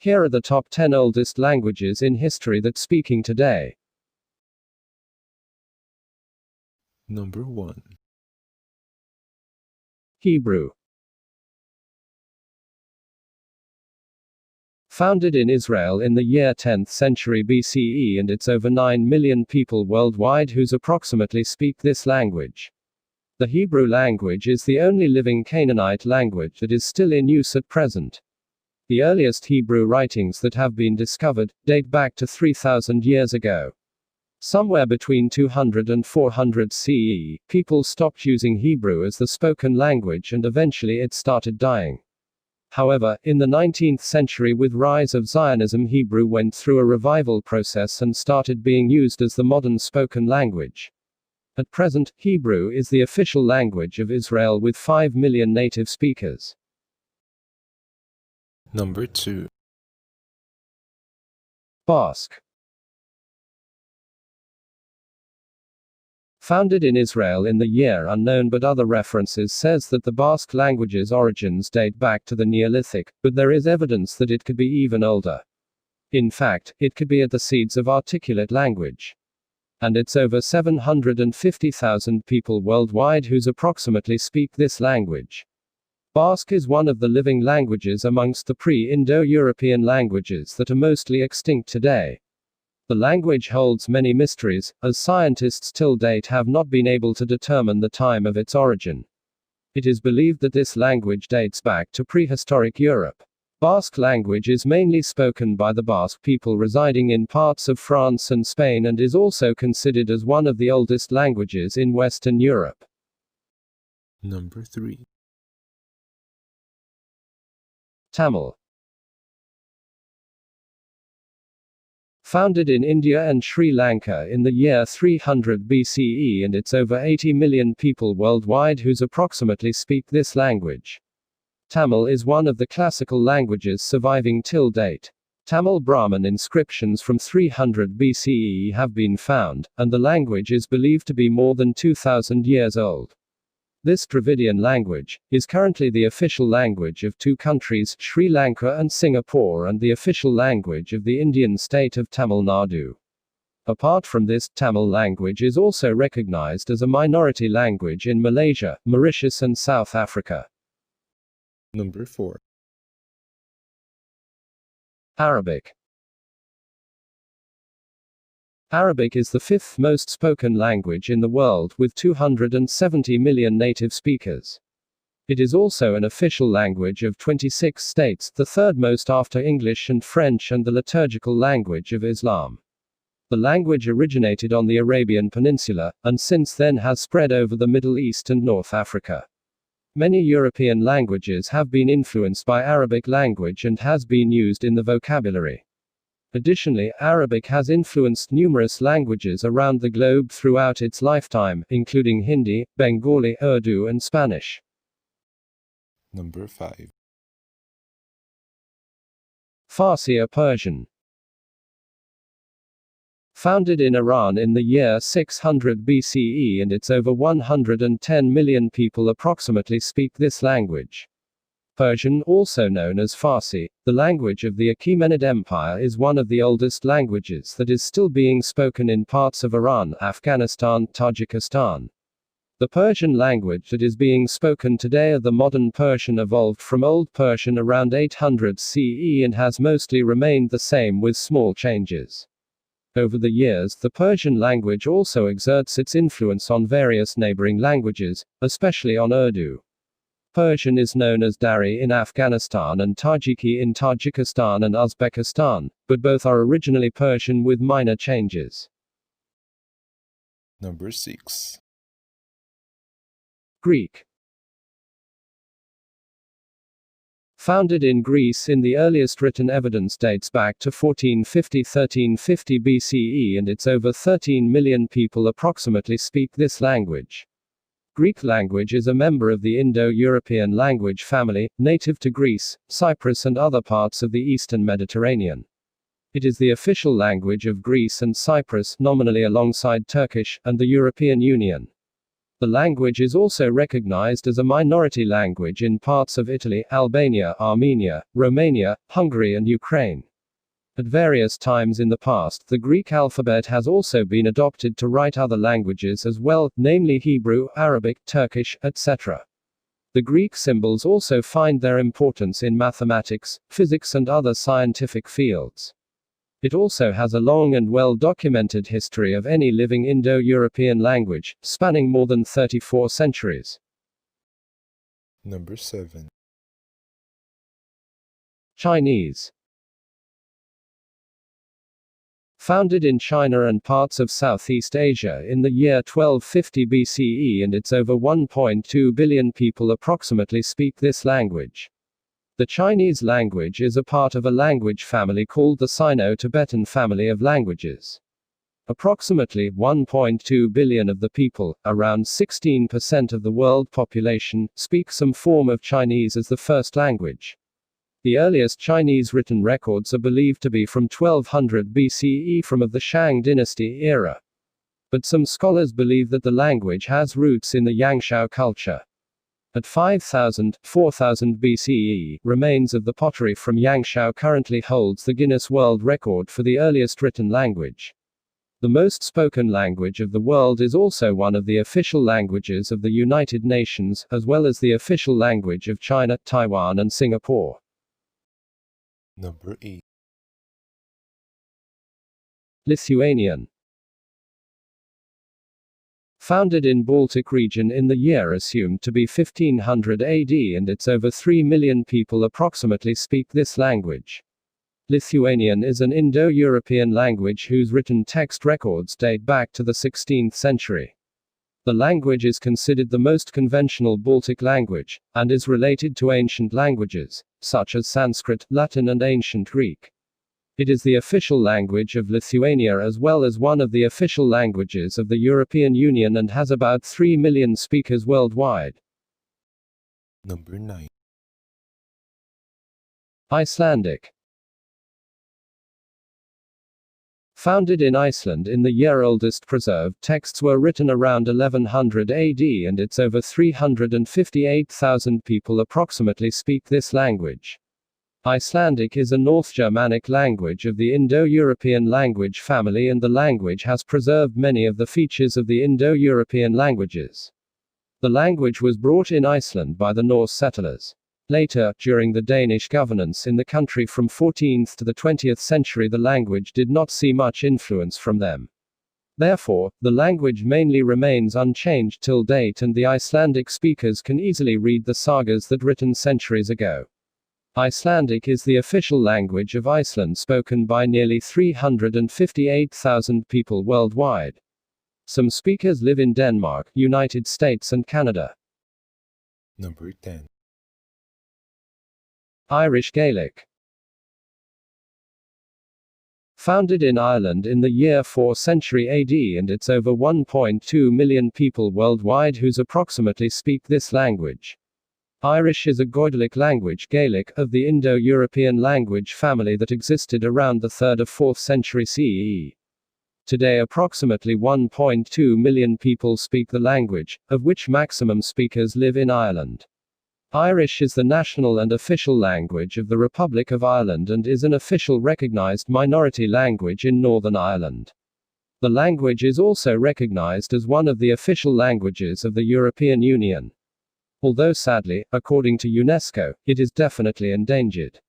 Here are the top 10 oldest languages in history that speaking today. Number 1. Hebrew. Founded in Israel in the year 10th century BCE, and it's over 9 million people worldwide who approximately speak this language. The Hebrew language is the only living Canaanite language that is still in use at present. The earliest Hebrew writings that have been discovered date back to 3,000 years ago. Somewhere between 200 and 400 CE, people stopped using Hebrew as the spoken language and eventually it started dying. However, in the 19th century, with rise of Zionism, Hebrew went through a revival process and started being used as the modern spoken language. At present, Hebrew is the official language of Israel with 5 million native speakers. Number 2. Basque. Founded in Israel in the year unknown, but other references says that the Basque language's origins date back to the Neolithic, but there is evidence that it could be even older. In fact, it could be at the seeds of articulate language. And it's over 750,000 people worldwide who approximately speak this language. Basque is one of the living languages amongst the pre-Indo-European languages that are mostly extinct today. The language holds many mysteries, as scientists till date have not been able to determine the time of its origin. It is believed that this language dates back to prehistoric Europe. Basque language is mainly spoken by the Basque people residing in parts of France and Spain and is also considered as one of the oldest languages in Western Europe. Number 3. Tamil. Founded in India and Sri Lanka in the year 300 BCE, and it's over 80 million people worldwide who approximately speak this language. Tamil is one of the classical languages surviving till date. Tamil Brahmin inscriptions from 300 BCE have been found, and the language is believed to be more than 2,000 years old. This Dravidian language is currently the official language of two countries, Sri Lanka and Singapore, and the official language of the Indian state of Tamil Nadu. Apart from this, Tamil language is also recognized as a minority language in Malaysia, Mauritius and South Africa. Number 4. Arabic. Arabic is the fifth most spoken language in the world, with 270 million native speakers. It is also an official language of 26 states, the third most after English and French, and the liturgical language of Islam. The language originated on the Arabian Peninsula, and since then has spread over the Middle East and North Africa. Many European languages have been influenced by Arabic language and has been used in the vocabulary. Additionally, Arabic has influenced numerous languages around the globe throughout its lifetime, including Hindi, Bengali, Urdu and Spanish. Number 5. Farsi or Persian. Founded in Iran in the year 600 BCE, and it's over 110 million people approximately speak this language. Persian, also known as Farsi, the language of the Achaemenid Empire, is one of the oldest languages that is still being spoken in parts of Iran, Afghanistan, Tajikistan. The Persian language that is being spoken today of the modern Persian evolved from Old Persian around 800 CE and has mostly remained the same with small changes. Over the years, the Persian language also exerts its influence on various neighboring languages, especially on Urdu. Persian is known as Dari in Afghanistan and Tajiki in Tajikistan and Uzbekistan, but both are originally Persian with minor changes. Number 6. Greek. Founded in Greece in the earliest written evidence dates back to 1450–1350 BCE, and it's over 13 million people approximately speak this language. Greek language is a member of the Indo-European language family, native to Greece, Cyprus and other parts of the Eastern Mediterranean. It is the official language of Greece and Cyprus, nominally alongside Turkish, and the European Union. The language is also recognized as a minority language in parts of Italy, Albania, Armenia, Romania, Hungary, and Ukraine. At various times in the past, the Greek alphabet has also been adopted to write other languages as well, namely Hebrew, Arabic, Turkish, etc. The Greek symbols also find their importance in mathematics, physics, and other scientific fields. It also has a long and well-documented history of any living Indo-European language, spanning more than 34 centuries. Number 7. Chinese. Founded in China and parts of Southeast Asia in the year 1250 BCE, and its over 1.2 billion people approximately speak this language. The Chinese language is a part of a language family called the Sino-Tibetan family of languages. Approximately 1.2 billion of the people, around 16% of the world population, speak some form of Chinese as the first language. The earliest Chinese written records are believed to be from 1200 BCE, from of the Shang dynasty era. But some scholars believe that the language has roots in the Yangshao culture. At 5000, 4000 BCE, remains of the pottery from Yangshao currently holds the Guinness World Record for the earliest written language. The most spoken language of the world is also one of the official languages of the United Nations, as well as the official language of China, Taiwan, and Singapore. Number 8. Lithuanian. Founded in Baltic region in the year assumed to be 1500 AD, and its over 3 million people approximately speak this language. Lithuanian is an Indo-European language whose written text records date back to the 16th century. The language is considered the most conventional Baltic language, and is related to ancient languages, such as Sanskrit, Latin, and ancient Greek. It is the official language of Lithuania as well as one of the official languages of the European Union, and has about 3 million speakers worldwide. Number 9. Icelandic. Founded in Iceland in the year oldest preserved texts were written around 1100 AD, and its over 358,000 people approximately speak this language. Icelandic is a North Germanic language of the Indo-European language family, and the language has preserved many of the features of the Indo-European languages. The language was brought in Iceland by the Norse settlers. Later, during the Danish governance in the country from 14th to the 20th century, the language did not see much influence from them. Therefore, the language mainly remains unchanged till date, and the Icelandic speakers can easily read the sagas that written centuries ago. Icelandic is the official language of Iceland, spoken by nearly 358,000 people worldwide. Some speakers live in Denmark, United States, and Canada. Number 10. Irish Gaelic. Founded in Ireland in the year 4th century AD, and its over 1.2 million people worldwide whose approximately speak this language. Irish is a Gaelic language, Gaelic, of the Indo-European language family that existed around the 3rd or 4th century CE. Today approximately 1.2 million people speak the language, of which maximum speakers live in Ireland. Irish is the national and official language of the Republic of Ireland, and is an official recognized minority language in Northern Ireland. The language is also recognized as one of the official languages of the European Union. Although sadly, according to UNESCO, it is definitely endangered.